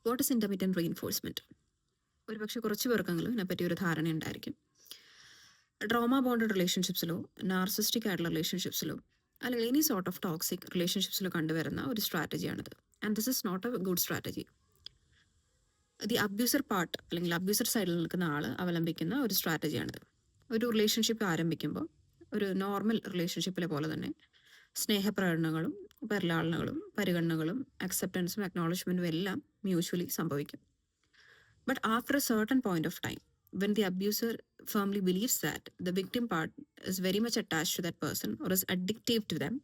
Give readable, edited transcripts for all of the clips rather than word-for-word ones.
What is intermediate reinforcement? ഒരുപക്ഷെ കുറച്ച് പേർക്കെങ്കിലും ഇതിനെപ്പറ്റി ഒരു ധാരണ ഉണ്ടായിരിക്കും. ട്രോമ ബോണ്ടഡ് റിലേഷൻഷിപ്സിലോ നാർസിസ്റ്റിക് ആയിട്ടുള്ള റിലേഷൻഷിപ്സിലോ അല്ലെങ്കിൽ എനി സോർട്ട് ഓഫ് ടോക്സിക് റിലേഷൻഷിപ്സിലോ കണ്ടുവരുന്ന ഒരു സ്ട്രാറ്റജിയാണിത്. And this is not a good strategy. The abuser part അല്ലെങ്കിൽ അബ്യൂസർ സൈഡിൽ നിൽക്കുന്ന ആൾ അവലംബിക്കുന്ന ഒരു സ്ട്രാറ്റജിയാണിത്. ഒരു റിലേഷൻഷിപ്പ് ആരംഭിക്കുമ്പോൾ ഒരു നോർമൽ റിലേഷൻഷിപ്പിലെ പോലെ തന്നെ സ്നേഹപ്രകടനങ്ങളും പരിഗണനകളും അക്സെപ്റ്റൻസും അക്നോളജ്മെൻറ്റും എല്ലാം മ്യൂച്വലി സംഭവിക്കും. But after a certain point of time, when the abuser firmly believes that the victim part is very much attached to that person or is addictive to them,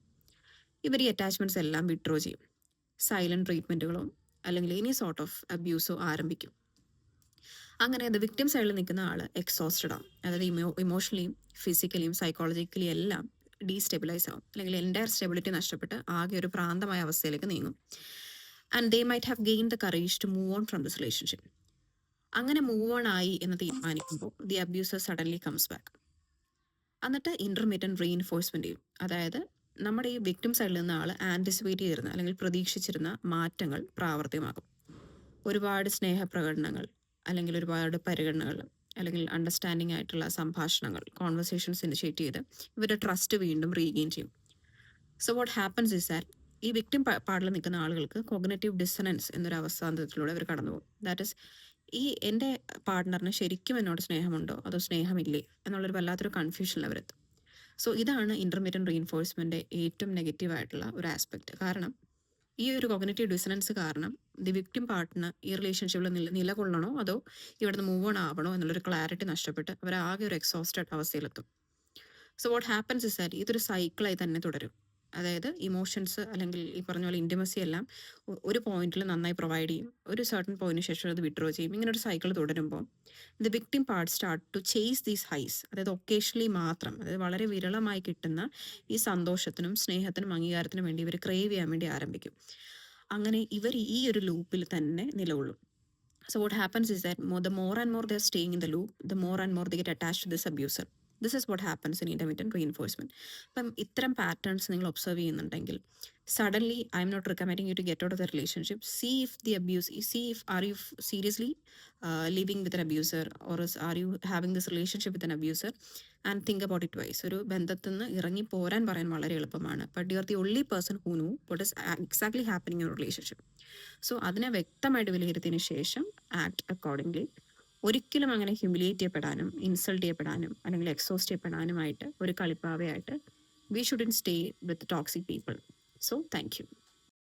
ഇവർ ഈ attachments എല്ലാം withdraw ചെയ്യും. Silent ട്രീറ്റ്മെൻറ്റുകളോ അല്ലെങ്കിൽ any sort of അബ്യൂസോ ആരംഭിക്കും. അങ്ങനെ the victim സൈഡിൽ നിൽക്കുന്ന ആൾ exhausted ആവും. അതായത് ഇമോഷണലിയും ഫിസിക്കലിയും സൈക്കോളജിക്കലിയും എല്ലാം ഡീസ്റ്റെബിലൈസ് ആവും, അല്ലെങ്കിൽ എൻ്റയർ സ്റ്റെബിലിറ്റി നഷ്ടപ്പെട്ട് ആകെ ഒരു പ്രാന്തമായ അവസ്ഥയിലേക്ക് നീങ്ങും. And they might have gain the courage to move on from this relationship. അങ്ങനെ മൂവ് ഓൺ ആയി എന്ന് തീരുമാനിക്കുമ്പോൾ the abuser suddenly comes back. എന്നിട്ട് ഇൻ്റർമീഡിയറ്റ് റീഇൻഫോഴ്സ്മെൻറ്റ് ചെയ്യും. അതായത് നമ്മുടെ ഈ വിക്ടിം സൈഡിൽ നിന്ന് ആൾ ആൻറ്റിസിപ്പേറ്റ് ചെയ്തിരുന്ന അല്ലെങ്കിൽ പ്രതീക്ഷിച്ചിരുന്ന മാറ്റങ്ങൾ പ്രാവർത്തികമാകും. ഒരുപാട് സ്നേഹപ്രകടനങ്ങൾ അല്ലെങ്കിൽ ഒരുപാട് പരിഗണനകൾ അല്ലെങ്കിൽ അണ്ടർസ്റ്റാൻഡിങ് ആയിട്ടുള്ള സംഭാഷണങ്ങൾ, കോൺവെർസേഷൻസ് ഇനിഷ്യേറ്റ് ചെയ്ത് ഇവരുടെ ട്രസ്റ്റ് വീണ്ടും റീഗെയിൻ ചെയ്യും. So what happens is that ഈ വിക്ടിം പാർട്ടിൽ നിൽക്കുന്ന ആളുകൾക്ക് കോഗ്നിറ്റീവ് ഡിസണൻസ് എന്നൊരു അവസ്ഥാന്തത്തിലൂടെ അവർ കടന്നു പോകും. ദാറ്റ് ഇസ്, ഈ എൻ്റെ പാർട്ട്ണറിന് ശരിക്കും എന്നോട് സ്നേഹമുണ്ടോ അതോ സ്നേഹമില്ലേ എന്നുള്ളൊരു വല്ലാത്തൊരു കൺഫ്യൂഷനിൽ അവരെത്തും. സോ ഇതാണ് ഇൻ്റർമീഡിയറ്റ് റീഇൻഫോഴ്സ്മെൻറ്റ് ഏറ്റവും നെഗറ്റീവായിട്ടുള്ള ഒരു ആസ്പെക്റ്റ്. കാരണം ഈ ഒരു കോഗ്നിറ്റീവ് ഡിസണൻസ് കാരണം ദി വിക്ടിം പാർട്ടിന് ഈ റിലേഷൻഷിപ്പിൽ നിലകൊള്ളണോ അതോ ഇവിടുന്ന് മൂവ് ഓൺ ആവണോ എന്നുള്ളൊരു ക്ലാരിറ്റി നഷ്ടപ്പെട്ട് അവർ ആകെ ഒരു എക്സോസ്റ്റഡ് അവസ്ഥയിലെത്തും. So what happens is that ഇതൊരു സൈക്കിളായി തന്നെ തുടരും. അതായത് ഇമോഷൻസ് അല്ലെങ്കിൽ ഈ പറഞ്ഞ പോലെ ഇൻറ്റിമസി എല്ലാം ഒരു പോയിന്റിൽ നന്നായി പ്രൊവൈഡ് ചെയ്യും, ഒരു സർട്ടൺ പോയിന്റിന് ശേഷം അത് വിഡ്രോ ചെയ്യും. ഇങ്ങനെ ഒരു സൈക്കിൾ തുടരുമ്പോൾ the victim part start to chase these highs. അതായത് ഒക്കേഷണലി മാത്രം, അതായത് വളരെ വിരളമായി കിട്ടുന്ന ഈ സന്തോഷത്തിനും സ്നേഹത്തിനും അംഗീകാരത്തിനും വേണ്ടി ഇവർ ക്രേവ് ചെയ്യാൻ വേണ്ടി ആരംഭിക്കും. അങ്ങനെ ഇവർ ഈ ഒരു ലൂപ്പിൽ തന്നെ നിലകൊള്ളും. So what happens is that the more and more they're staying in the loop, the more and more they get attached to this abuser. This is what happens in intermittent reinforcement. അപ്പം ഇത്തരം patterns നിങ്ങൾ observe ചെയ്യുന്നുണ്ടെങ്കിൽ suddenly I'm not recommending you to get out of the relationship. See if the abuse, see if are you seriously living with an abuser or are you having this relationship with an abuser and think about it wise. ഒരു ബന്ധത്തിൽ നിന്ന് ഇറങ്ങി പോരാൻ പറയാൻ വളരെ എളുപ്പമാണ്. But you are the only person who know what is exactly happening in relationship. So അതിനെ വ്യക്തമായിട്ട് വിലയിരുത്തിയതിന് ശേഷം ആക്ട് അക്കോർഡിംഗ്ലി. ഒരിക്കലും അങ്ങനെ ഹ്യൂമിലിയേറ്റ് ചെയ്യപ്പെടാനും ഇൻസൾട്ട് ചെയ്യപ്പെടാനും അല്ലെങ്കിൽ എക്സോസ്റ്റ് ചെയ്യപ്പെടാനുമായിട്ട് ഒരു കളിപ്പാവയായിട്ട് we shouldn't stay with toxic people. So thank U.